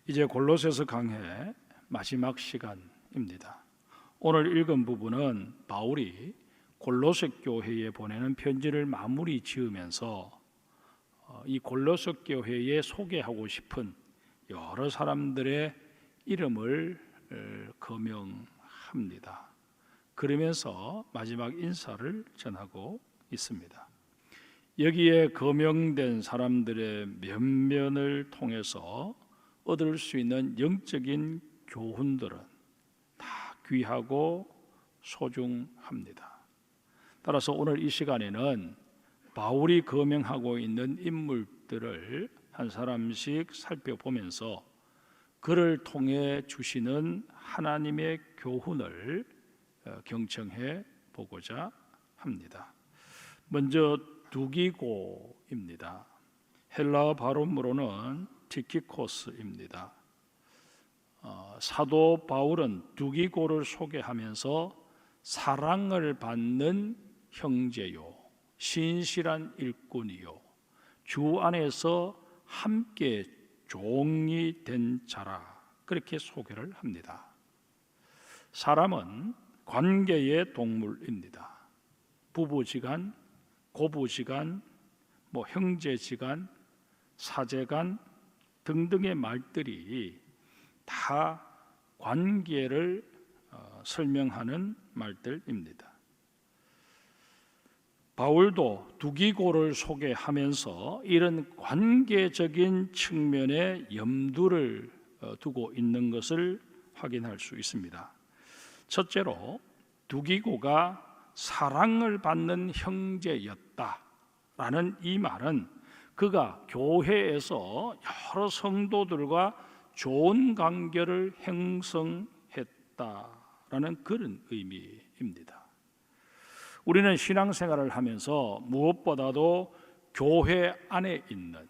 이제 골로새서 강해 마지막 시간입니다. 오늘 읽은 부분은 바울이 골로새 교회에 보내는 편지를 마무리 지으면서 이 골로새 교회에 소개하고 싶은 여러 사람들의 이름을 거명합니다. 그러면서 마지막 인사를 전하고 있습니다. 여기에 거명된 사람들의 면면을 통해서 얻을 수 있는 영적인 교훈들은 다 귀하고 소중합니다. 따라서 오늘 이 시간에는 바울이 거명하고 있는 인물들을 한 사람씩 살펴보면서 그를 통해 주시는 하나님의 교훈을 경청해 보고자 합니다. 먼저 두기고입니다. 헬라어 발음으로는 티키코스입니다. 사도 바울은 두기고를 소개하면서 사랑을 받는 형제요, 신실한 일꾼이요, 주 안에서 함께 종이 된 자라, 그렇게 소개를 합니다. 사람은 관계의 동물입니다. 부부지간, 고부지간, 형제지간, 사제간 등등의 말들이 다 관계를 설명하는 말들입니다. 바울도 두기고를 소개하면서 이런 관계적인 측면에 염두를 두고 있는 것을 확인할 수 있습니다. 첫째로 두기고가 사랑을 받는 형제였다라는 이 말은 그가 교회에서 여러 성도들과 좋은 관계를 형성했다라는 그런 의미입니다. 우리는 신앙생활을 하면서 무엇보다도 교회 안에 있는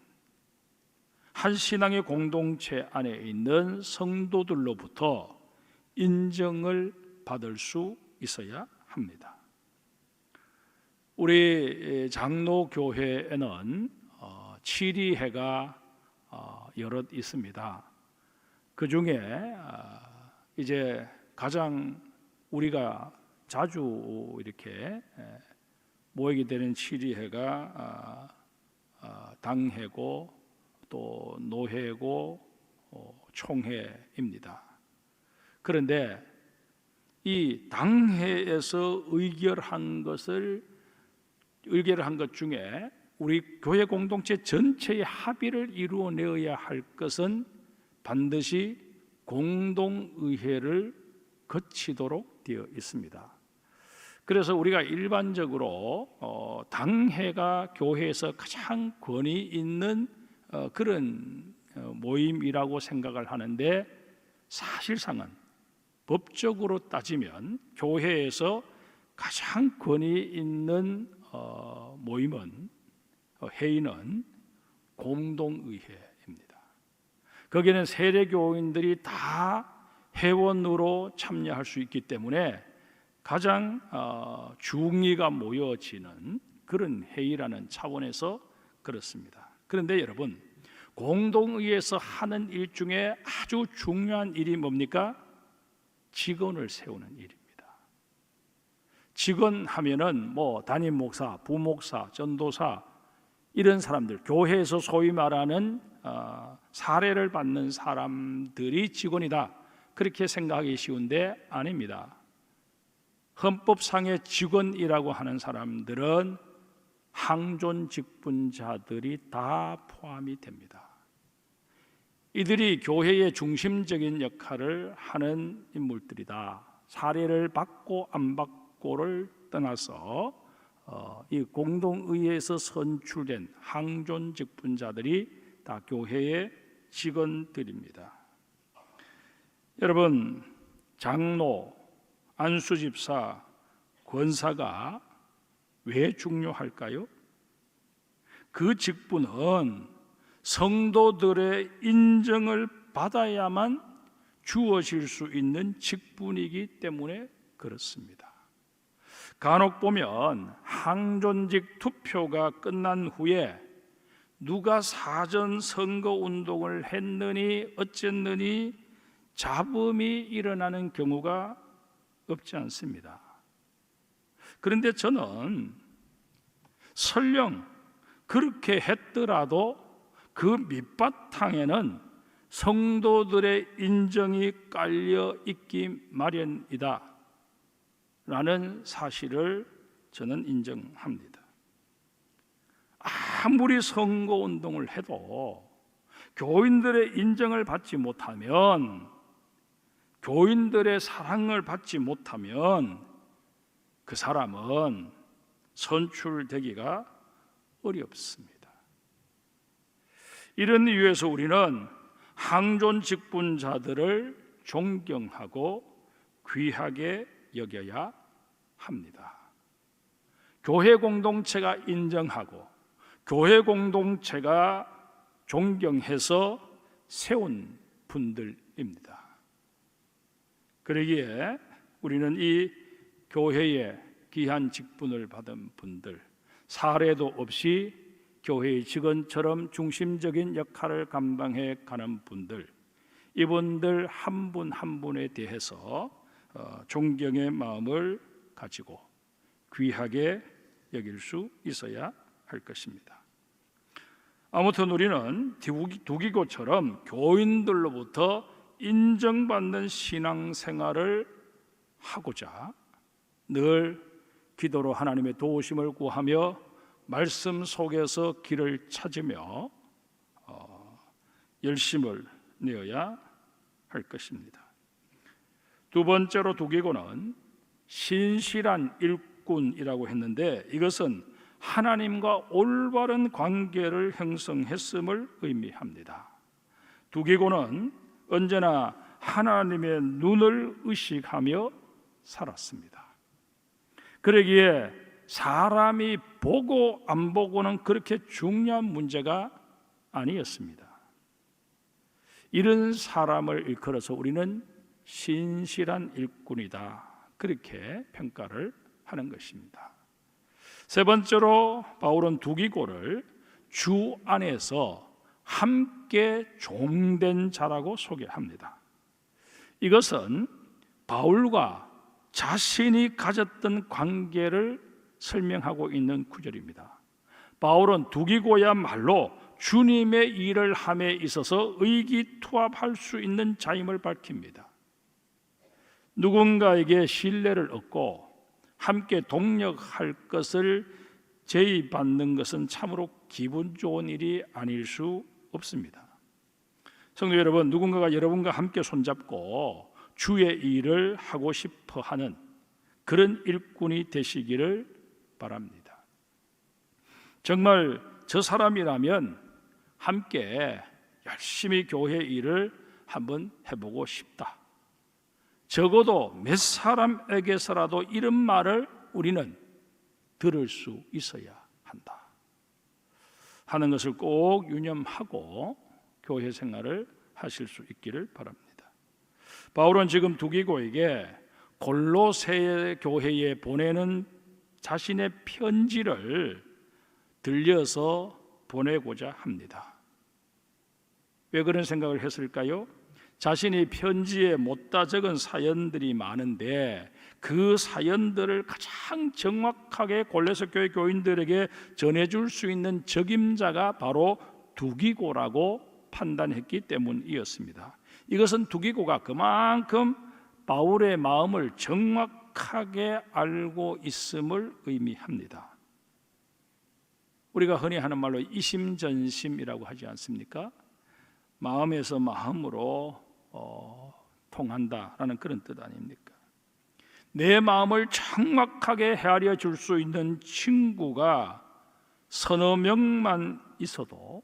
한 신앙의 공동체 안에 있는 성도들로부터 인정을 받을 수 있어야 합니다. 우리 장로교회에는 치리회가 여럿 있습니다. 그 중에 이제 가장 우리가 자주 이렇게 모이게 되는 치리회가 당회고 또 노회고 총회입니다. 그런데 이 당회에서 의결한 것 중에 우리 교회 공동체 전체의 합의를 이루어내어야 할 것은 반드시 공동의회를 거치도록 되어 있습니다. 그래서 우리가 일반적으로 당회가 교회에서 가장 권위 있는 그런 모임이라고 생각을 하는데, 사실상은 법적으로 따지면 교회에서 가장 권위 있는 회의는 공동의회입니다. 거기는 세례교인들이 다 회원으로 참여할 수 있기 때문에 가장 중의가 모여지는 그런 회의라는 차원에서 그렇습니다. 그런데 여러분, 공동의회에서 하는 일 중에 아주 중요한 일이 뭡니까? 직원을 세우는 일입니다. 직원 하면은 담임 목사, 부목사, 전도사 이런 사람들, 교회에서 소위 말하는 사례를 받는 사람들이 직원이다, 그렇게 생각하기 쉬운데 아닙니다. 헌법상의 직원이라고 하는 사람들은 항존 직분자들이 다 포함이 됩니다. 이들이 교회의 중심적인 역할을 하는 인물들이다. 사례를 받고 안 받고를 떠나서 이 공동의회에서 선출된 항존 직분자들이 다 교회의 직원들입니다. 여러분, 장로, 안수집사, 권사가 왜 중요할까요? 그 직분은 성도들의 인정을 받아야만 주어질 수 있는 직분이기 때문에 그렇습니다. 간혹 보면 항존직 투표가 끝난 후에 누가 사전 선거 운동을 했느니 어쨌느니 잡음이 일어나는 경우가 없지 않습니다. 그런데 저는 설령 그렇게 했더라도 그 밑바탕에는 성도들의 인정이 깔려 있기 마련이다 라는 사실을 저는 인정합니다. 아무리 선거운동을 해도 교인들의 인정을 받지 못하면, 교인들의 사랑을 받지 못하면 그 사람은 선출되기가 어렵습니다. 이런 이유에서 우리는 항존 직분자들을 존경하고 귀하게 여겨야 합니다. 교회 공동체가 인정하고 교회 공동체가 존경해서 세운 분들입니다. 그러기에 우리는 이 교회의 귀한 직분을 받은 분들, 사례도 없이 교회의 직원처럼 중심적인 역할을 감당해 가는 분들, 이분들 한 분 한 분에 대해서 존경의 마음을 가지고 귀하게 여길 수 있어야 할 것입니다. 아무튼 우리는 두기고처럼 교인들로부터 인정받는 신앙생활을 하고자 늘 기도로 하나님의 도우심을 구하며 말씀 속에서 길을 찾으며 열심을 내어야 할 것입니다. 두 번째로 두기고는 신실한 일꾼이라고 했는데, 이것은 하나님과 올바른 관계를 형성했음을 의미합니다. 두기고는 언제나 하나님의 눈을 의식하며 살았습니다. 그러기에 사람이 보고 안 보고는 그렇게 중요한 문제가 아니었습니다. 이런 사람을 일컬어서 우리는 신실한 일꾼이다, 그렇게 평가를 하는 것입니다. 세 번째로 바울은 두기고를 주 안에서 함께 종된 자라고 소개합니다. 이것은 바울과 자신이 가졌던 관계를 설명하고 있는 구절입니다. 바울은 두기고야말로 주님의 일을 함에 있어서 의기투합할 수 있는 자임을 밝힙니다. 누군가에게 신뢰를 얻고 함께 동력할 것을 제의받는 것은 참으로 기분 좋은 일이 아닐 수 없습니다. 성도 여러분, 누군가가 여러분과 함께 손잡고 주의 일을 하고 싶어 하는 그런 일꾼이 되시기를 바랍니다. 정말 저 사람이라면 함께 열심히 교회 일을 한번 해보고 싶다, 적어도 몇 사람에게서라도 이런 말을 우리는 들을 수 있어야 한다 하는 것을 꼭 유념하고 교회 생활을 하실 수 있기를 바랍니다. 바울은 지금 두기고에게 골로새 교회에 보내는 자신의 편지를 들려서 보내고자 합니다. 왜 그런 생각을 했을까요? 자신이 편지에 못다 적은 사연들이 많은데 그 사연들을 가장 정확하게 골로새 교회 교인들에게 전해줄 수 있는 적임자가 바로 두기고라고 판단했기 때문이었습니다. 이것은 두기고가 그만큼 바울의 마음을 정확하게 알고 있음을 의미합니다. 우리가 흔히 하는 말로 이심전심이라고 하지 않습니까? 마음에서 마음으로 통한다라는 그런 뜻 아닙니까? 내 마음을 정확하게 헤아려 줄 수 있는 친구가 서너 명만 있어도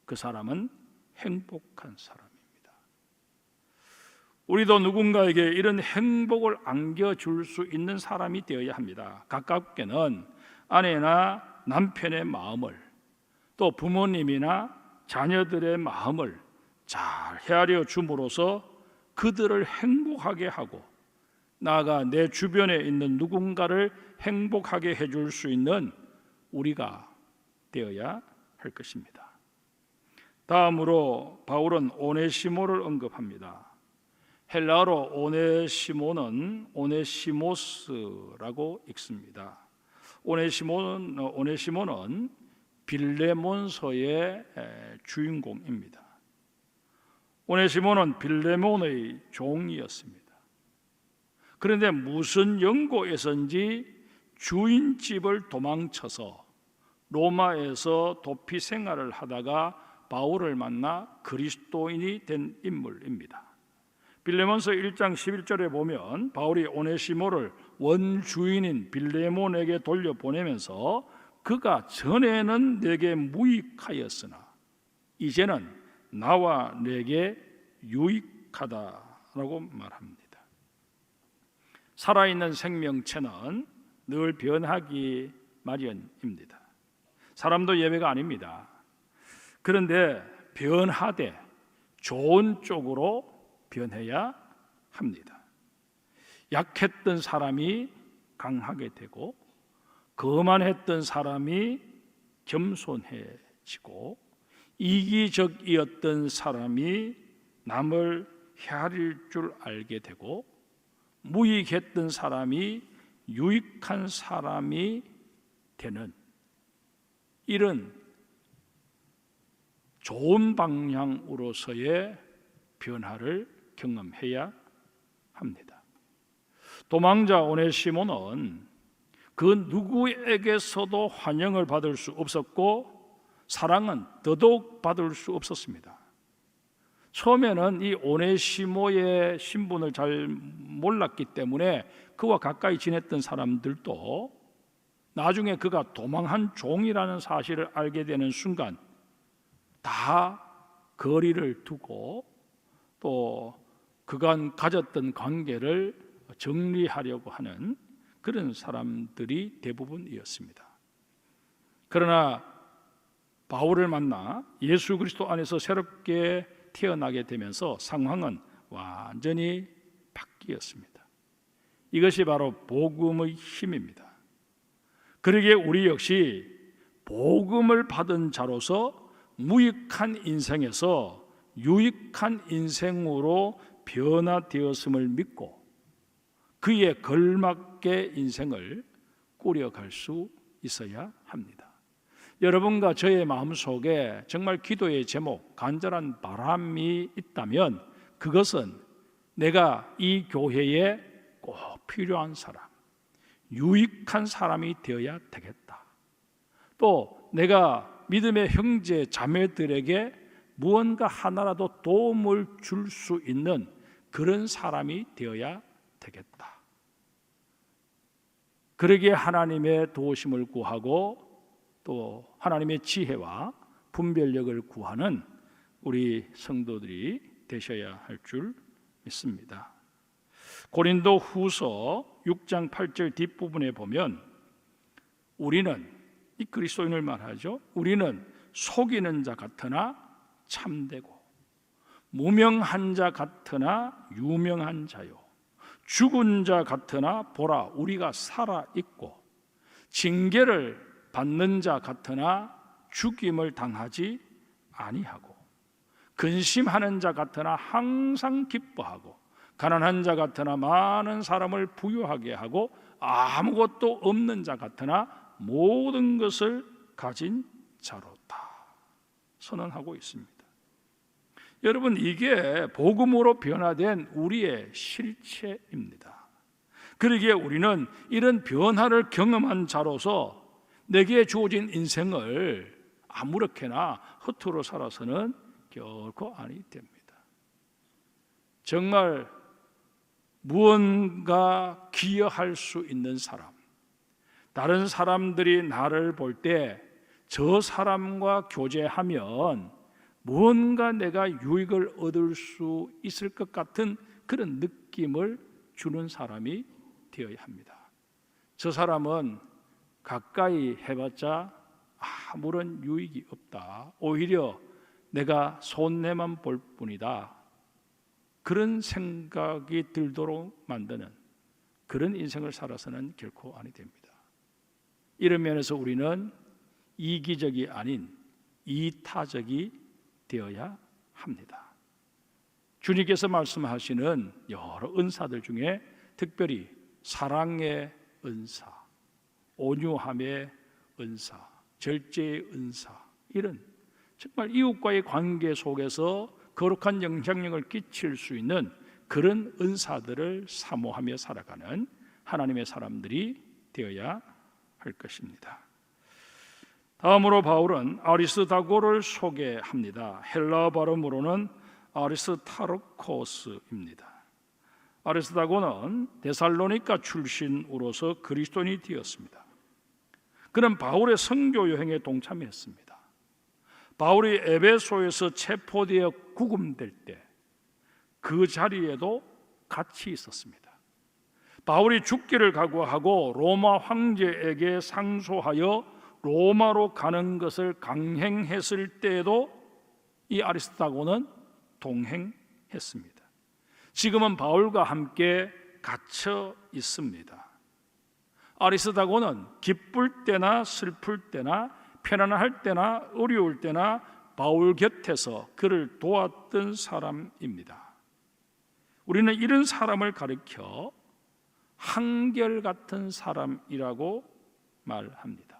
그 사람은 행복한 사람입니다. 우리도 누군가에게 이런 행복을 안겨줄 수 있는 사람이 되어야 합니다. 가깝게는 아내나 남편의 마음을, 또 부모님이나 자녀들의 마음을 잘 헤아려 줌으로써 그들을 행복하게 하고 나아가 내 주변에 있는 누군가를 행복하게 해줄 수 있는 우리가 되어야 할 것입니다. 다음으로 바울은 오네시모를 언급합니다. 헬라어로 오네시모는 오네시모스라고 읽습니다. 오네시모는 빌레몬서의 주인공입니다. 오네시모는 빌레몬의 종이었습니다. 그런데 무슨 연고에선지 주인집을 도망쳐서 로마에서 도피 생활을 하다가 바울을 만나 그리스도인이 된 인물입니다. 빌레몬서 1장 11절에 보면 바울이 오네시모를 원주인인 빌레몬에게 돌려보내면서 그가 전에는 내게 무익하였으나 이제는 나와 내게 유익하다라고 말합니다. 살아있는 생명체는 늘 변하기 마련입니다. 사람도 예외가 아닙니다. 그런데 변하되 좋은 쪽으로 변해야 합니다. 약했던 사람이 강하게 되고 거만했던 사람이 겸손해지고 이기적이었던 사람이 남을 헤아릴 줄 알게 되고 무익했던 사람이 유익한 사람이 되는 이런 좋은 방향으로서의 변화를 경험해야 합니다. 도망자 오네시모는 그 누구에게서도 환영을 받을 수 없었고 사랑은 더더욱 받을 수 없었습니다. 처음에는 이 오네시모의 신분을 잘 몰랐기 때문에 그와 가까이 지냈던 사람들도 나중에 그가 도망한 종이라는 사실을 알게 되는 순간 다 거리를 두고 또 그간 가졌던 관계를 정리하려고 하는 그런 사람들이 대부분이었습니다. 그러나 바울을 만나 예수 그리스도 안에서 새롭게 태어나게 되면서 상황은 완전히 바뀌었습니다. 이것이 바로 복음의 힘입니다. 그러기에 우리 역시 복음을 받은 자로서 무익한 인생에서 유익한 인생으로 변화되었음을 믿고 그에 걸맞게 인생을 꾸려갈 수 있어야 합니다. 여러분과 저의 마음속에 정말 기도의 제목, 간절한 바람이 있다면 그것은 내가 이 교회에 꼭 필요한 사람, 유익한 사람이 되어야 되겠다. 또 내가 믿음의 형제 자매들에게 무언가 하나라도 도움을 줄 수 있는 그런 사람이 되어야 되겠다. 그러기에 하나님의 도우심을 구하고 또 하나님의 지혜와 분별력을 구하는 우리 성도들이 되셔야 할 줄 믿습니다. 고린도 후서 6장 8절 뒷부분에 보면 우리는 이 그리스도인을 말하죠. 우리는 속이는 자 같으나 참되고 무명한 자 같으나 유명한 자요 죽은 자 같으나 보라 우리가 살아 있고 징계를 받는 자 같으나 죽임을 당하지 아니하고 근심하는 자 같으나 항상 기뻐하고 가난한 자 같으나 많은 사람을 부유하게 하고 아무것도 없는 자 같으나 모든 것을 가진 자로다 선언하고 있습니다. 여러분 이게 복음으로 변화된 우리의 실체입니다. 그러기에 우리는 이런 변화를 경험한 자로서 내게 주어진 인생을 아무렇게나 허투루 살아서는 결코 아니 됩니다. 정말 무언가 기여할 수 있는 사람, 다른 사람들이 나를 볼 때 저 사람과 교제하면 무언가 내가 유익을 얻을 수 있을 것 같은 그런 느낌을 주는 사람이 되어야 합니다. 저 사람은 가까이 해봤자 아무런 유익이 없다. 오히려 내가 손해만 볼 뿐이다. 그런 생각이 들도록 만드는 그런 인생을 살아서는 결코 아니 됩니다. 이런 면에서 우리는 이기적이 아닌 이타적이 되어야 합니다. 주님께서 말씀하시는 여러 은사들 중에 특별히 사랑의 은사, 온유함의 은사, 절제의 은사, 이런 정말 이웃과의 관계 속에서 거룩한 영향력을 끼칠 수 있는 그런 은사들을 사모하며 살아가는 하나님의 사람들이 되어야 할 것입니다. 다음으로 바울은 아리스다고를 소개합니다. 헬라 발음으로는 아리스타르코스입니다. 아리스다고는 데살로니가 출신으로서 그리스도인이 되었습니다. 그는 바울의 선교 여행에 동참했습니다. 바울이 에베소에서 체포되어 구금될 때 그 자리에도 같이 있었습니다. 바울이 죽기를 각오하고 로마 황제에게 상소하여 로마로 가는 것을 강행했을 때에도 이 아리스다고는 동행했습니다. 지금은 바울과 함께 갇혀 있습니다. 아리스다고는 기쁠 때나 슬플 때나 편안할 때나 어려울 때나 바울 곁에서 그를 도왔던 사람입니다. 우리는 이런 사람을 가리켜 한결같은 사람이라고 말합니다.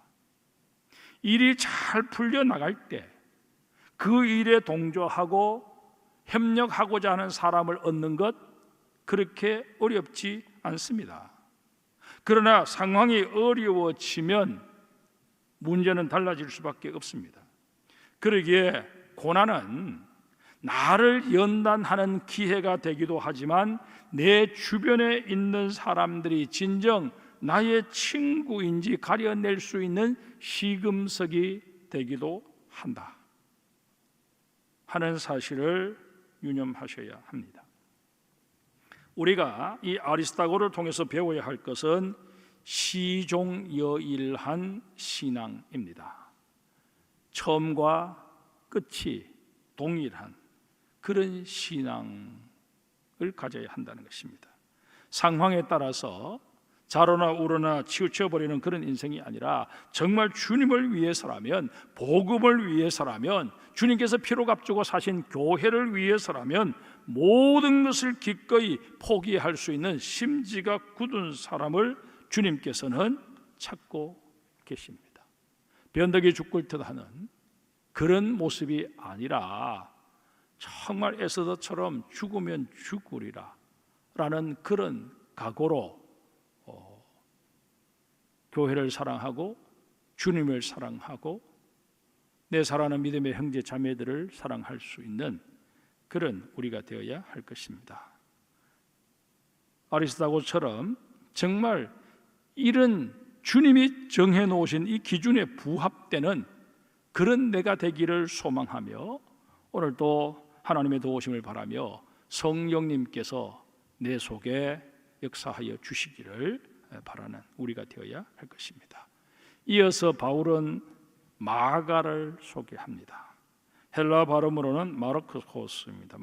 일이 잘 풀려나갈 때 그 일에 동조하고 협력하고자 하는 사람을 얻는 것 그렇게 어렵지 않습니다. 그러나 상황이 어려워지면 문제는 달라질 수밖에 없습니다. 그러기에 고난은 나를 연단하는 기회가 되기도 하지만 내 주변에 있는 사람들이 진정 나의 친구인지 가려낼 수 있는 시금석이 되기도 한다 하는 사실을 유념하셔야 합니다. 우리가 이 아리스다고를 통해서 배워야 할 것은 시종여일한 신앙입니다. 처음과 끝이 동일한 그런 신앙을 가져야 한다는 것입니다. 상황에 따라서 자로나 우로나 치우쳐버리는 그런 인생이 아니라 정말 주님을 위해서라면, 복음을 위해서라면, 주님께서 피로 값주고 사신 교회를 위해서라면 모든 것을 기꺼이 포기할 수 있는 심지가 굳은 사람을 주님께서는 찾고 계십니다. 변덕이 죽을 듯 하는 그런 모습이 아니라 정말 에스더처럼 죽으면 죽으리라 라는 그런 각오로 교회를 사랑하고 주님을 사랑하고 내 사랑하는 믿음의 형제 자매들을 사랑할 수 있는 그런 우리가 되어야 할 것입니다. 아리스다고처럼 정말 이런 주님이 정해놓으신 이 기준에 부합되는 그런 내가 되기를 소망하며 오늘도 하나님의 도우심을 바라며 성령님께서 내 속에 역사하여 주시기를 바라는 우리가 되어야 할 것입니다. 이어서 바울은 마가를 소개합니다. 헬라 발음으로는 마르코스입니다.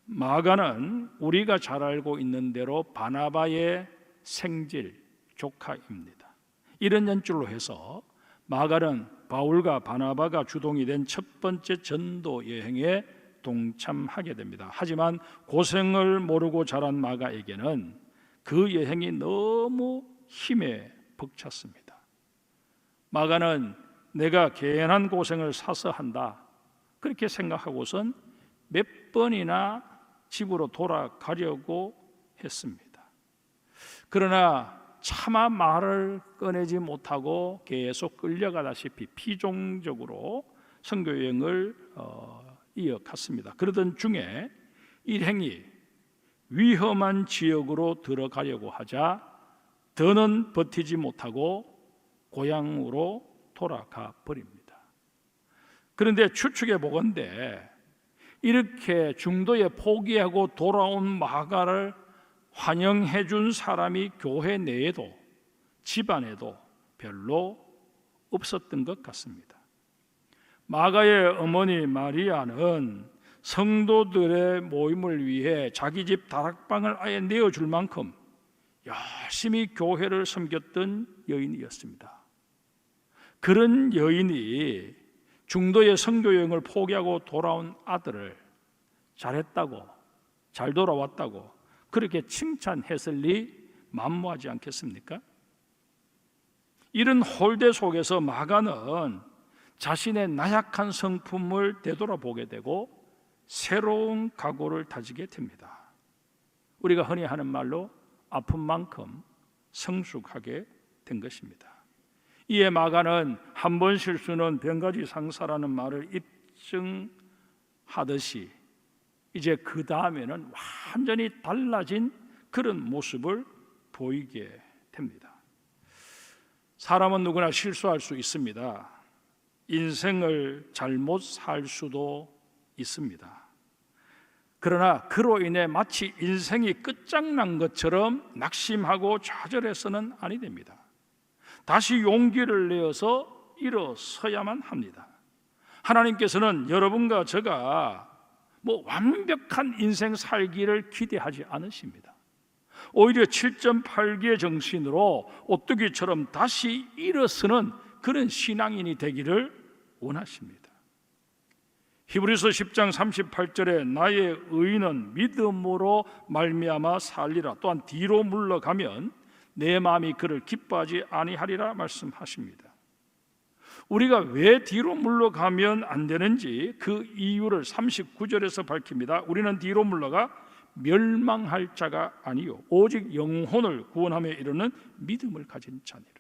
마가는 우리가 잘 알고 있는 대로 바나바의 생질 조카입니다. 이런 연줄로 해서 마가는 바울과 바나바가 주동이 된 첫 번째 전도 여행에 동참하게 됩니다. 하지만 고생을 모르고 자란 마가에게는 그 여행이 너무 힘에 벅찼습니다. 마가는 내가 괜한 고생을 사서 한다 그렇게 생각하고선 몇 번이나 집으로 돌아가려고 했습니다. 그러나 차마 말을 꺼내지 못하고 계속 끌려가다시피 피종적으로 선교여행을 이어갔습니다. 그러던 중에 일행이 위험한 지역으로 들어가려고 하자 더는 버티지 못하고 고향으로 돌아가 버립니다. 그런데 추측해 보건대 이렇게 중도에 포기하고 돌아온 마가를 환영해 준 사람이 교회 내에도 집안에도 별로 없었던 것 같습니다. 마가의 어머니 마리아는 성도들의 모임을 위해 자기 집 다락방을 아예 내어줄 만큼 열심히 교회를 섬겼던 여인이었습니다. 그런 여인이 중도의 선교 여행을 포기하고 돌아온 아들을 잘했다고, 잘 돌아왔다고 그렇게 칭찬했을 리 만무하지 않겠습니까? 이런 홀대 속에서 마가는 자신의 나약한 성품을 되돌아보게 되고 새로운 각오를 다지게 됩니다. 우리가 흔히 하는 말로 아픈 만큼 성숙하게 된 것입니다. 이에 마가는 한 번 실수는 병가지 상사라는 말을 입증하듯이 이제 그 다음에는 완전히 달라진 그런 모습을 보이게 됩니다. 사람은 누구나 실수할 수 있습니다. 인생을 잘못 살 수도 있습니다. 그러나 그로 인해 마치 인생이 끝장난 것처럼 낙심하고 좌절해서는 아니 됩니다. 다시 용기를 내어서 일어서야만 합니다. 하나님께서는 여러분과 제가 완벽한 인생 살기를 기대하지 않으십니다. 오히려 7.8기의 정신으로 오뚜기처럼 다시 일어서는 그런 신앙인이 되기를 원하십니다. 히브리서 10장 38절에 나의 의인은 믿음으로 말미암아 살리라. 또한 뒤로 물러가면 내 마음이 그를 기뻐하지 아니하리라 말씀하십니다. 우리가 왜 뒤로 물러가면 안 되는지 그 이유를 39절에서 밝힙니다. 우리는 뒤로 물러가 멸망할 자가 아니요 오직 영혼을 구원하며 이르는 믿음을 가진 자니라.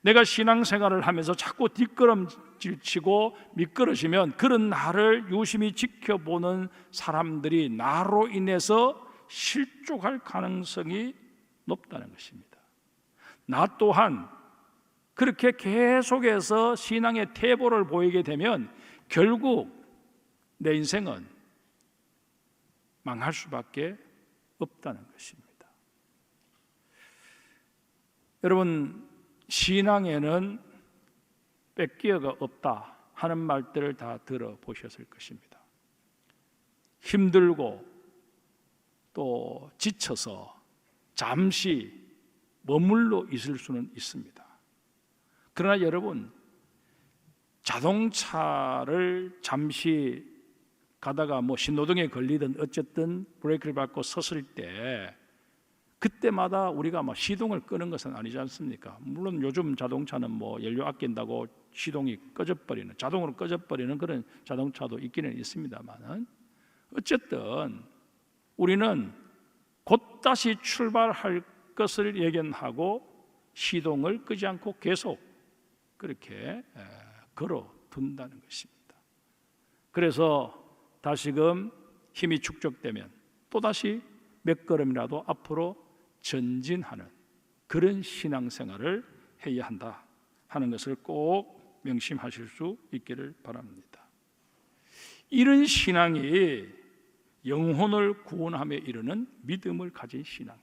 내가 신앙생활을 하면서 자꾸 뒷걸음질치고 미끄러지면 그런 나를 유심히 지켜보는 사람들이 나로 인해서 실족할 가능성이 높다는 것입니다. 나 또한 그렇게 계속해서 신앙의 태보를 보이게 되면 결국 내 인생은 망할 수밖에 없다는 것입니다. 여러분, 신앙에는 뺏기어가 없다 하는 말들을 다 들어보셨을 것입니다. 힘들고 또 지쳐서 잠시 머물러 있을 수는 있습니다. 그러나 여러분, 자동차를 잠시 가다가 신호등에 걸리든 어쨌든 브레이크를 밟고 섰을 때 그때마다 우리가 시동을 끄는 것은 아니지 않습니까? 물론 요즘 자동차는 연료 아낀다고 시동이 꺼져버리는, 자동으로 꺼져버리는 그런 자동차도 있기는 있습니다만 어쨌든 우리는 곧 다시 출발할 것을 예견하고 시동을 끄지 않고 계속 그렇게 걸어둔다는 것입니다. 그래서 다시금 힘이 축적되면 또다시 몇 걸음이라도 앞으로 전진하는 그런 신앙생활을 해야 한다 하는 것을 꼭 명심하실 수 있기를 바랍니다. 이런 신앙이 영혼을 구원함에 이르는 믿음을 가진 신앙입니다.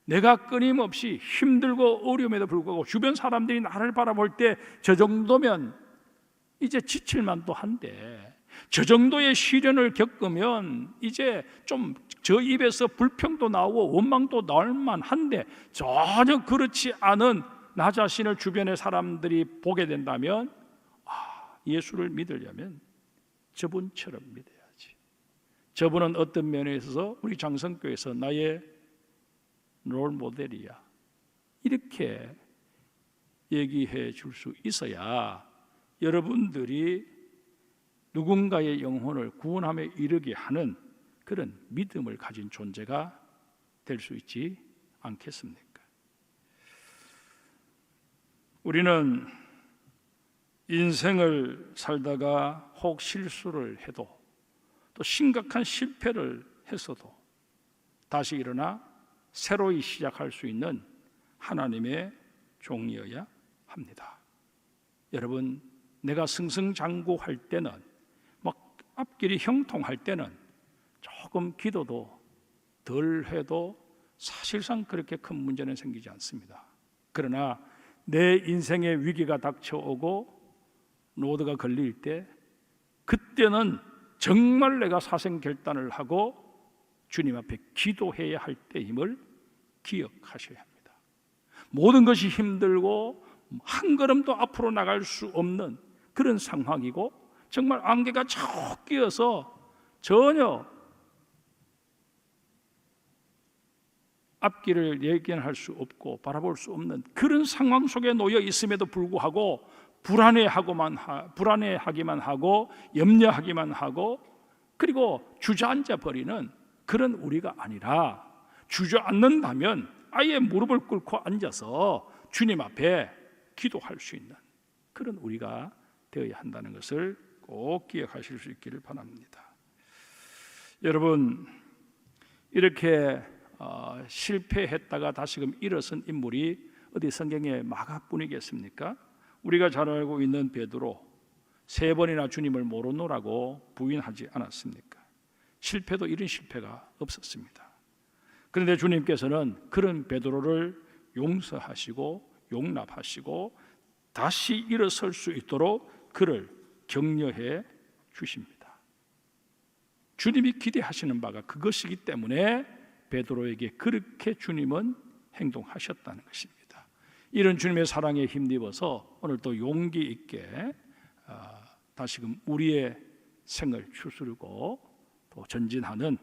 내가 끊임없이 힘들고 어려움에도 불구하고 주변 사람들이 나를 바라볼 때 저 정도면 이제 지칠만도 한데, 저 정도의 시련을 겪으면 이제 좀 저 입에서 불평도 나오고 원망도 나올 만한데 전혀 그렇지 않은 나 자신을 주변의 사람들이 보게 된다면 예수를 믿으려면 저분처럼 믿어야지. 저분은 어떤 면에 있어서 우리 장성교회에서 나의 롤 모델이야, 이렇게 얘기해 줄 수 있어야 여러분들이 누군가의 영혼을 구원함에 이르게 하는 그런 믿음을 가진 존재가 될 수 있지 않겠습니까? 우리는 인생을 살다가 혹 실수를 해도 또 심각한 실패를 했어도 다시 일어나 새로이 시작할 수 있는 하나님의 종이어야 합니다. 여러분, 내가 승승장구할 때는 앞길이 형통할 때는 조금 기도도 덜 해도 사실상 그렇게 큰 문제는 생기지 않습니다. 그러나 내 인생의 위기가 닥쳐오고 로드가 걸릴 때 그때는 정말 내가 사생결단을 하고 주님 앞에 기도해야 할 때임을 기억하셔야 합니다. 모든 것이 힘들고 한 걸음도 앞으로 나갈 수 없는 그런 상황이고, 정말 안개가 쭉 끼어서 전혀 앞길을 예견할 수 없고 바라볼 수 없는 그런 상황 속에 놓여 있음에도 불구하고 불안해하기만 하고 염려하기만 하고, 그리고 주저앉아 버리는 그런 우리가 아니라, 주저앉는다면 아예 무릎을 꿇고 앉아서 주님 앞에 기도할 수 있는 그런 우리가 되어야 한다는 것을 꼭 기억하실 수 있기를 바랍니다. 여러분, 이렇게 실패했다가 다시금 일어선 인물이 어디 성경에 마가뿐이겠습니까? 우리가 잘 알고 있는 베드로, 3번이나 주님을 모르노라고 부인하지 않았습니까? 실패도 이런 실패가 없었습니다. 그런데 주님께서는 그런 베드로를 용서하시고 용납하시고 다시 일어설 수 있도록 그를 격려해 주십니다. 주님이 기대하시는 바가 그것이기 때문에 베드로에게 그렇게 주님은 행동하셨다는 것입니다. 이런 주님의 사랑에 힘입어서 오늘 또 용기 있게 다시금 우리의 생을 추스르고 또 전진하는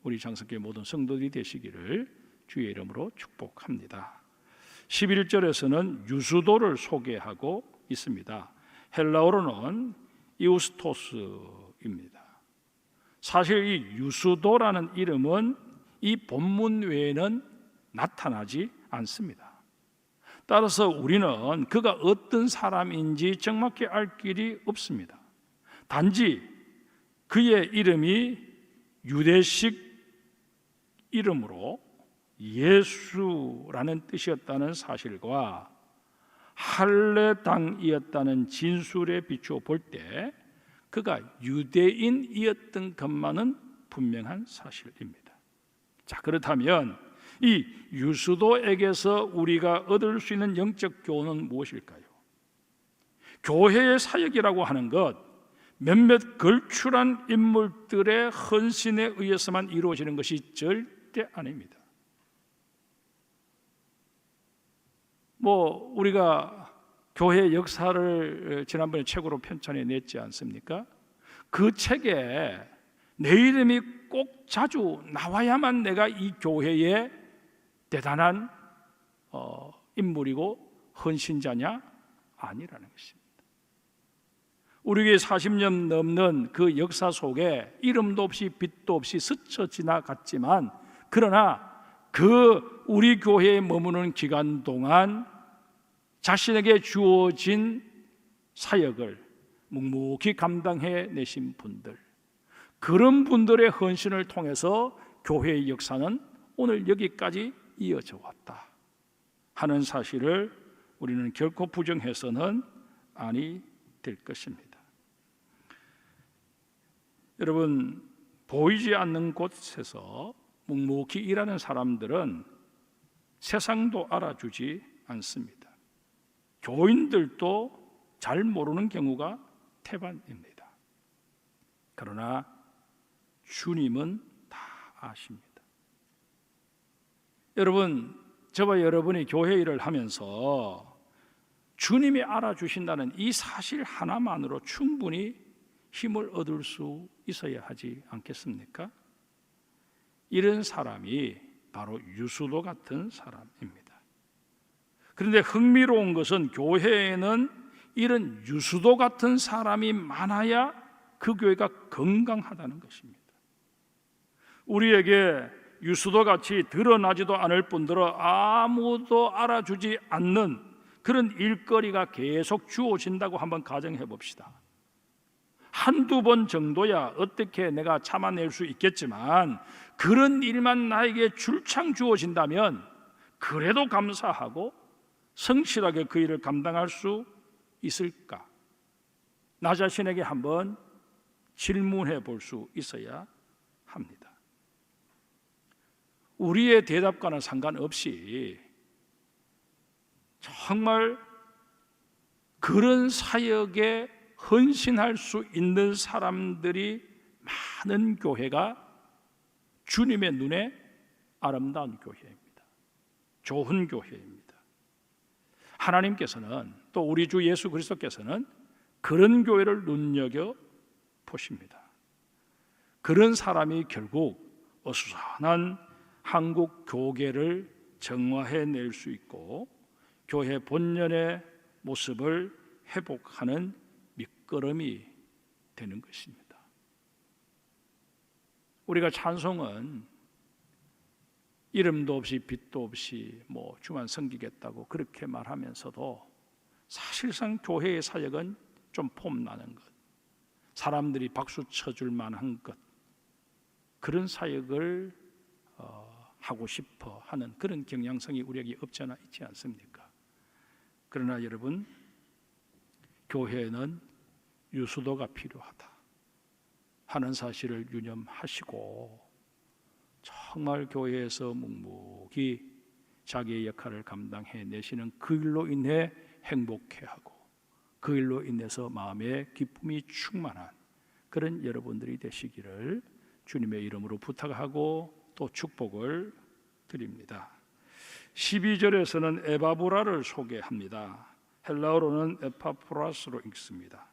우리 장성교회 모든 성도들이 되시기를 주의 이름으로 축복합니다. 11절에서는 유수도를 소개하고 있습니다. 헬라어로는 이우스토스입니다. 사실 이 유수도라는 이름은 이 본문 외에는 나타나지 않습니다. 따라서 우리는 그가 어떤 사람인지 정확히 알 길이 없습니다. 단지 그의 이름이 유대식 이름으로 예수라는 뜻이었다는 사실과 할례 당이었다는 진술에 비추어 볼 때 그가 유대인이었던 것만은 분명한 사실입니다. 자, 그렇다면 이 유수도에게서 우리가 얻을 수 있는 영적 교훈은 무엇일까요? 교회의 사역이라고 하는 것, 몇몇 걸출한 인물들의 헌신에 의해서만 이루어지는 것이 절대 아닙니다. 우리가 교회 역사를 지난번에 책으로 편찬해 냈지 않습니까? 그 책에 내 이름이 꼭 자주 나와야만 내가 이 교회의 대단한 인물이고 헌신자냐? 아니라는 것입니다. 우리 교회 40년 넘는 그 역사 속에 이름도 없이 빛도 없이 스쳐 지나갔지만, 그러나 그 우리 교회에 머무는 기간 동안 자신에게 주어진 사역을 묵묵히 감당해 내신 분들, 그런 분들의 헌신을 통해서 교회의 역사는 오늘 여기까지 이어져 왔다 하는 사실을 우리는 결코 부정해서는 아니 될 것입니다. 여러분, 보이지 않는 곳에서 묵묵히 일하는 사람들은 세상도 알아주지 않습니다. 교인들도 잘 모르는 경우가 태반입니다. 그러나 주님은 다 아십니다. 여러분, 저와 여러분이 교회 일을 하면서 주님이 알아주신다는 이 사실 하나만으로 충분히 힘을 얻을 수 있어야 하지 않겠습니까? 이런 사람이 바로 유수도 같은 사람입니다. 그런데 흥미로운 것은 교회에는 이런 유수도 같은 사람이 많아야 그 교회가 건강하다는 것입니다. 우리에게 유수도 같이 드러나지도 않을 뿐더러 아무도 알아주지 않는 그런 일거리가 계속 주어진다고 한번 가정해 봅시다. 한두 번 정도야 어떻게 내가 참아낼 수 있겠지만, 그런 일만 나에게 줄창 주어진다면 그래도 감사하고 성실하게 그 일을 감당할 수 있을까? 나 자신에게 한번 질문해 볼 수 있어야 합니다. 우리의 대답과는 상관없이 정말 그런 사역에 헌신할 수 있는 사람들이 많은 교회가 주님의 눈에 아름다운 교회입니다. 좋은 교회입니다. 하나님께서는 또 우리 주 예수 그리스도께서는 그런 교회를 눈여겨 보십니다. 그런 사람이 결국 어수선한 한국 교계를 정화해낼 수 있고 교회 본연의 모습을 회복하는 밑거름이 되는 것입니다. 우리가 찬송은 이름도 없이 빛도 없이 주만 섬기겠다고 그렇게 말하면서도 사실상 교회의 사역은 좀 폼나는 것, 사람들이 박수 쳐줄 만한 것, 그런 사역을 하고 싶어 하는 그런 경향성이 우리에게 없지 않아 있지 않습니까? 그러나 여러분, 교회는 유수도가 필요하다 하는 사실을 유념하시고 정말 교회에서 묵묵히 자기의 역할을 감당해내시는 그 일로 인해 행복해하고 그 일로 인해서 마음의 기쁨이 충만한 그런 여러분들이 되시기를 주님의 이름으로 부탁하고 또 축복을 드립니다. 12절에서는 에바브라를 소개합니다. 헬라어로는 에파프라스로 읽습니다.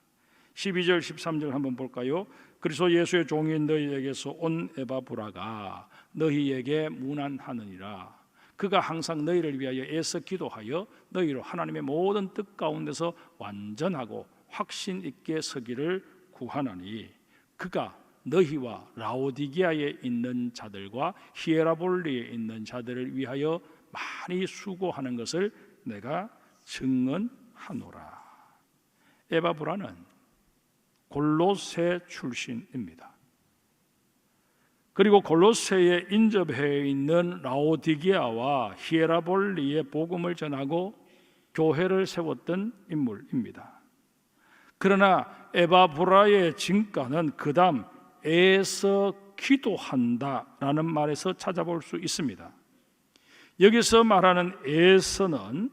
12절 13절 한번 볼까요? 그리스도 예수의 종인 너희에게서 온 에바브라가 너희에게 문안하느니라. 그가 항상 너희를 위하여 애써 기도하여 너희로 하나님의 모든 뜻 가운데서 완전하고 확신 있게 서기를 구하나니 그가 너희와 라오디게아에 있는 자들과 히에라볼리에 있는 자들을 위하여 많이 수고하는 것을 내가 증언하노라. 에바브라는 골로새 출신입니다. 그리고 골로새에 인접해 있는 라오디게아와 히에라볼리에 복음을 전하고 교회를 세웠던 인물입니다. 그러나 에바브라의 진가는 그다음 애써 기도한다라는 말에서 찾아볼 수 있습니다. 여기서 말하는 애써는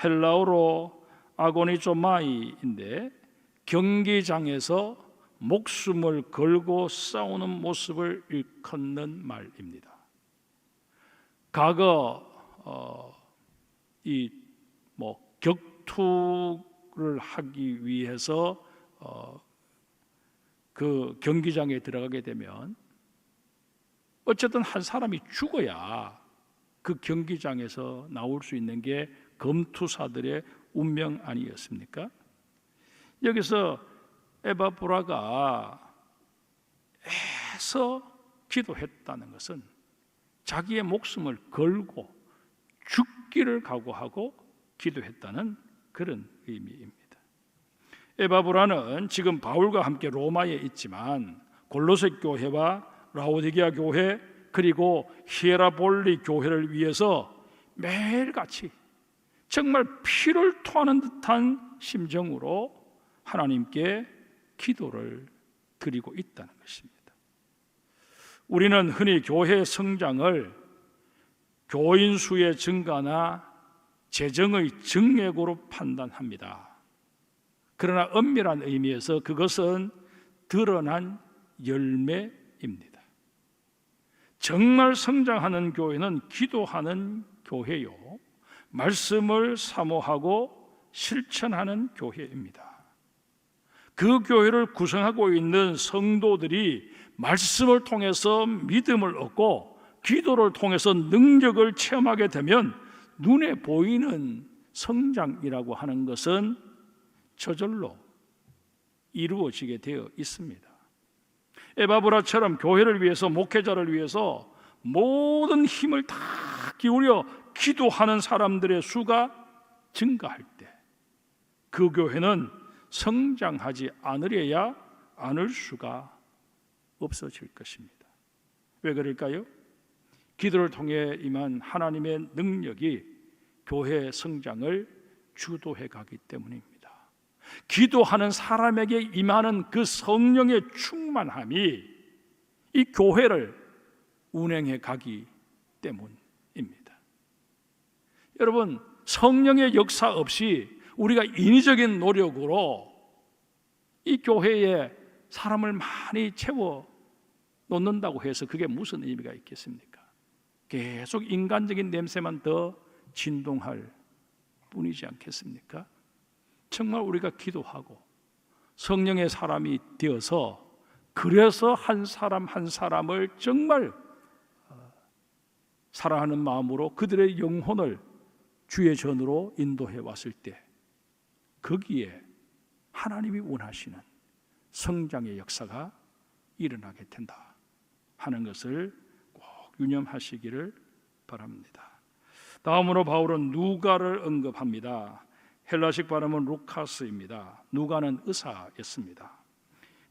헬라어로 아고니조마이인데 경기장에서 목숨을 걸고 싸우는 모습을 일컫는 말입니다. 과거 격투를 하기 위해서 그 경기장에 들어가게 되면 어쨌든 한 사람이 죽어야 그 경기장에서 나올 수 있는 게 검투사들의 운명 아니었습니까? 여기서 에바브라가 애써 기도했다는 것은 자기의 목숨을 걸고 죽기를 각오하고 기도했다는 그런 의미입니다. 에바브라는 지금 바울과 함께 로마에 있지만 골로새 교회와 라오디게아 교회 그리고 히에라볼리 교회를 위해서 매일같이 정말 피를 토하는 듯한 심정으로 하나님께 기도를 드리고 있다는 것입니다. 우리는 흔히 교회의 성장을 교인 수의 증가나 재정의 증액으로 판단합니다. 그러나 엄밀한 의미에서 그것은 드러난 열매입니다. 정말 성장하는 교회는 기도하는 교회요, 말씀을 사모하고 실천하는 교회입니다. 그 교회를 구성하고 있는 성도들이 말씀을 통해서 믿음을 얻고 기도를 통해서 능력을 체험하게 되면 눈에 보이는 성장이라고 하는 것은 저절로 이루어지게 되어 있습니다. 에바브라처럼 교회를 위해서, 목회자를 위해서 모든 힘을 다 기울여 기도하는 사람들의 수가 증가할 때 그 교회는 성장하지 않으려야 않을 수가 없어질 것입니다. 왜 그럴까요? 기도를 통해 임한 하나님의 능력이 교회의 성장을 주도해 가기 때문입니다. 기도하는 사람에게 임하는 그 성령의 충만함이 이 교회를 운행해 가기 때문입니다. 여러분, 성령의 역사 없이 우리가 인위적인 노력으로 이 교회에 사람을 많이 채워 놓는다고 해서 그게 무슨 의미가 있겠습니까? 계속 인간적인 냄새만 더 진동할 뿐이지 않겠습니까? 정말 우리가 기도하고 성령의 사람이 되어서 그래서 한 사람 한 사람을 정말 사랑하는 마음으로 그들의 영혼을 주의 전으로 인도해 왔을 때 거기에 하나님이 원하시는 성장의 역사가 일어나게 된다 하는 것을 꼭 유념하시기를 바랍니다. 다음으로 바울은 누가를 언급합니다. 헬라식 발음은 루카스입니다. 누가는 의사였습니다.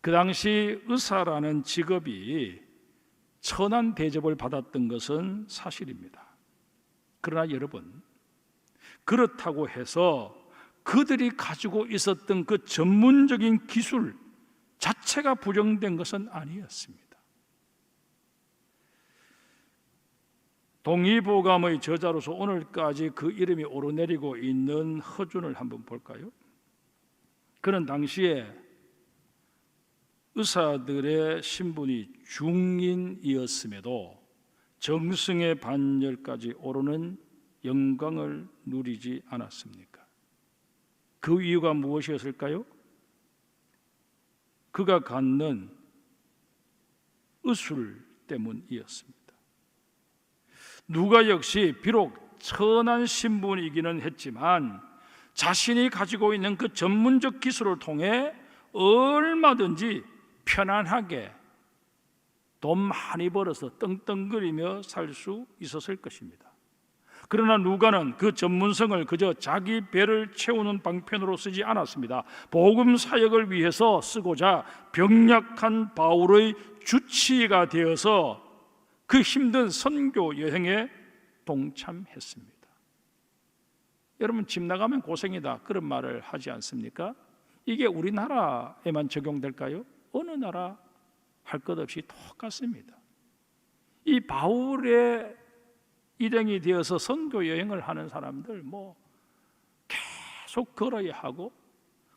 그 당시 의사라는 직업이 천한 대접을 받았던 것은 사실입니다. 그러나 여러분, 그렇다고 해서 그들이 가지고 있었던 그 전문적인 기술 자체가 부정된 것은 아니었습니다. 동의보감의 저자로서 오늘까지 그 이름이 오르내리고 있는 허준을 한번 볼까요? 그는 당시에 의사들의 신분이 중인이었음에도 정승의 반열까지 오르는 영광을 누리지 않았습니까? 그 이유가 무엇이었을까요? 그가 갖는 의술 때문이었습니다. 누가 역시 비록 천한 신분이기는 했지만 자신이 가지고 있는 그 전문적 기술을 통해 얼마든지 편안하게 돈 많이 벌어서 떵떵거리며 살 수 있었을 것입니다. 그러나 누가는 그 전문성을 그저 자기 배를 채우는 방편으로 쓰지 않았습니다. 복음 사역을 위해서 쓰고자 병약한 바울의 주치의가 되어서 그 힘든 선교 여행에 동참했습니다. 여러분, 집 나가면 고생이다 그런 말을 하지 않습니까? 이게 우리나라에만 적용될까요? 어느 나라 할 것 없이 똑같습니다. 이 바울의 일행이 되어서 선교 여행을 하는 사람들 계속 걸어야 하고,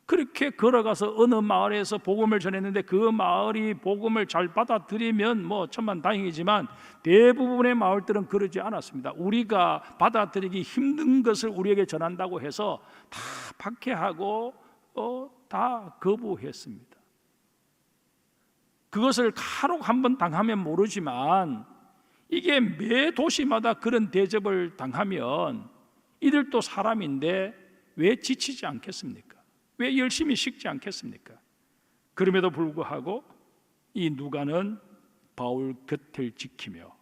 그렇게 걸어가서 어느 마을에서 복음을 전했는데 그 마을이 복음을 잘 받아들이면 천만다행이지만 대부분의 마을들은 그러지 않았습니다. 우리가 받아들이기 힘든 것을 우리에게 전한다고 해서 다 박해하고 다 거부했습니다. 그것을 가록 한번 당하면 모르지만 이게 매 도시마다 그런 대접을 당하면 이들도 사람인데 왜 지치지 않겠습니까? 왜 열심히 식지 않겠습니까? 그럼에도 불구하고 이 누가는 바울 곁을 지키며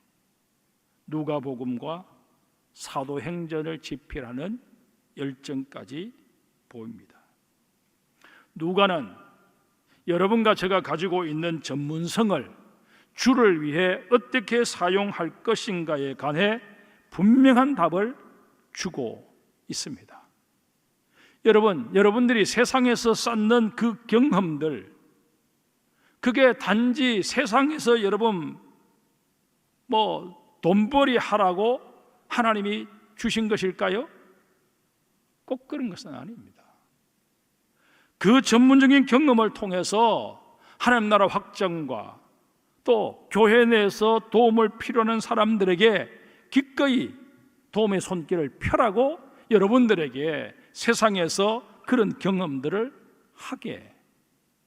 누가복음과 사도행전을 집필하는 열정까지 보입니다. 누가는 여러분과 제가 가지고 있는 전문성을 주를 위해 어떻게 사용할 것인가에 관해 분명한 답을 주고 있습니다. 여러분들이 세상에서 쌓는 그 경험들, 그게 단지 세상에서 여러분 돈벌이 하라고 하나님이 주신 것일까요? 꼭 그런 것은 아닙니다. 그 전문적인 경험을 통해서 하나님 나라 확장과 또 교회 내에서 도움을 필요하는 사람들에게 기꺼이 도움의 손길을 펴라고 여러분들에게 세상에서 그런 경험들을 하게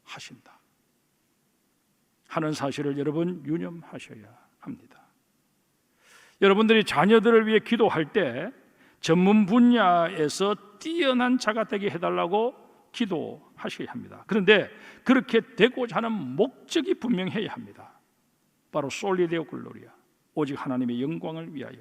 하신다 하는 사실을 여러분 유념하셔야 합니다. 여러분들이 자녀들을 위해 기도할 때 전문 분야에서 뛰어난 자가 되게 해달라고 기도하셔야 합니다. 그런데 그렇게 되고자 하는 목적이 분명해야 합니다. 바로 솔리데오 글로리아, 오직 하나님의 영광을 위하여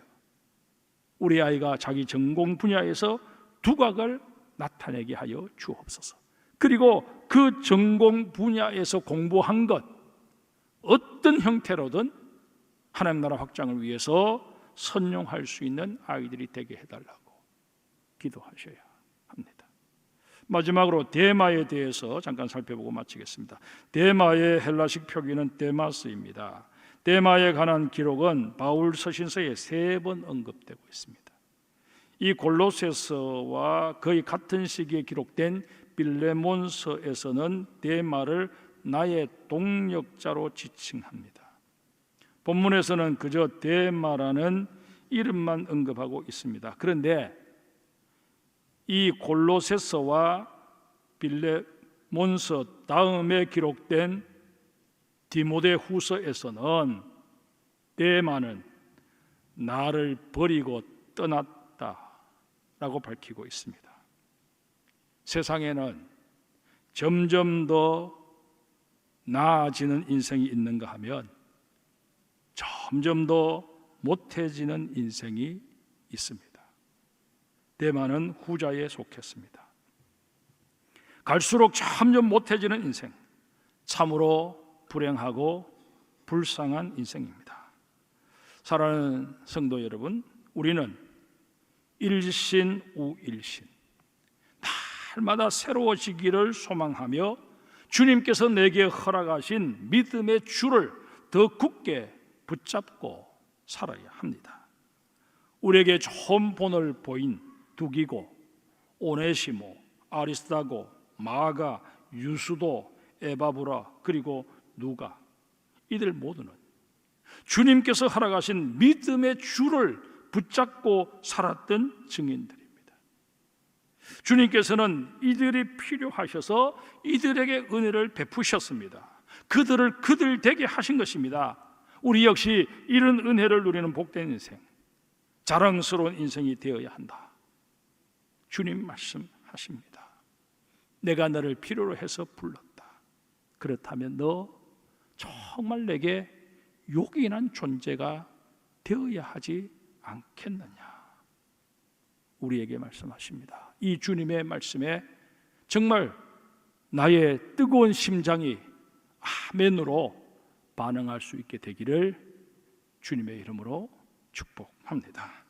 우리 아이가 자기 전공 분야에서 두각을 나타내게 하여 주옵소서. 그리고 그 전공 분야에서 공부한 것 어떤 형태로든 하나님 나라 확장을 위해서 선용할 수 있는 아이들이 되게 해달라고 기도하셔야 합니다. 마지막으로 데마에 대해서 잠깐 살펴보고 마치겠습니다. 데마의 헬라식 표기는 데마스입니다. 데마에 관한 기록은 바울 서신서에 3번 언급되고 있습니다. 이 골로새서와 거의 같은 시기에 기록된 빌레몬서에서는 데마를 나의 동역자로 지칭합니다. 본문에서는 그저 데마라는 이름만 언급하고 있습니다. 그런데 이 골로새서와 빌레몬서 다음에 기록된 디모데후서에서는 데마는 나를 버리고 떠났다라고 밝히고 있습니다. 세상에는 점점 더 나아지는 인생이 있는가 하면 점점 더 못해지는 인생이 있습니다. 데마는 후자에 속했습니다. 갈수록 점점 못해지는 인생, 참으로 불행하고 불쌍한 인생입니다. 사랑하는 성도 여러분, 우리는 일신우일신, 날마다 새로워지기를 소망하며 주님께서 내게 허락하신 믿음의 줄을 더 굳게 붙잡고 살아야 합니다. 우리에게 좋은 본을 보인 두기고, 오네시모, 아리스다고, 마가, 유수도, 에바브라, 그리고 누가, 이들 모두는 주님께서 허락하신 믿음의 줄을 붙잡고 살았던 증인들입니다. 주님께서는 이들이 필요하셔서 이들에게 은혜를 베푸셨습니다. 그들을 그들 되게 하신 것입니다. 우리 역시 이런 은혜를 누리는 복된 인생, 자랑스러운 인생이 되어야 한다. 주님 말씀하십니다. 내가 너를 필요로 해서 불렀다. 그렇다면 너 정말 내게 요긴한 존재가 되어야 하지 않겠느냐. 우리에게 말씀하십니다. 이 주님의 말씀에 정말 나의 뜨거운 심장이 아멘으로 반응할 수 있게 되기를 주님의 이름으로 축복합니다.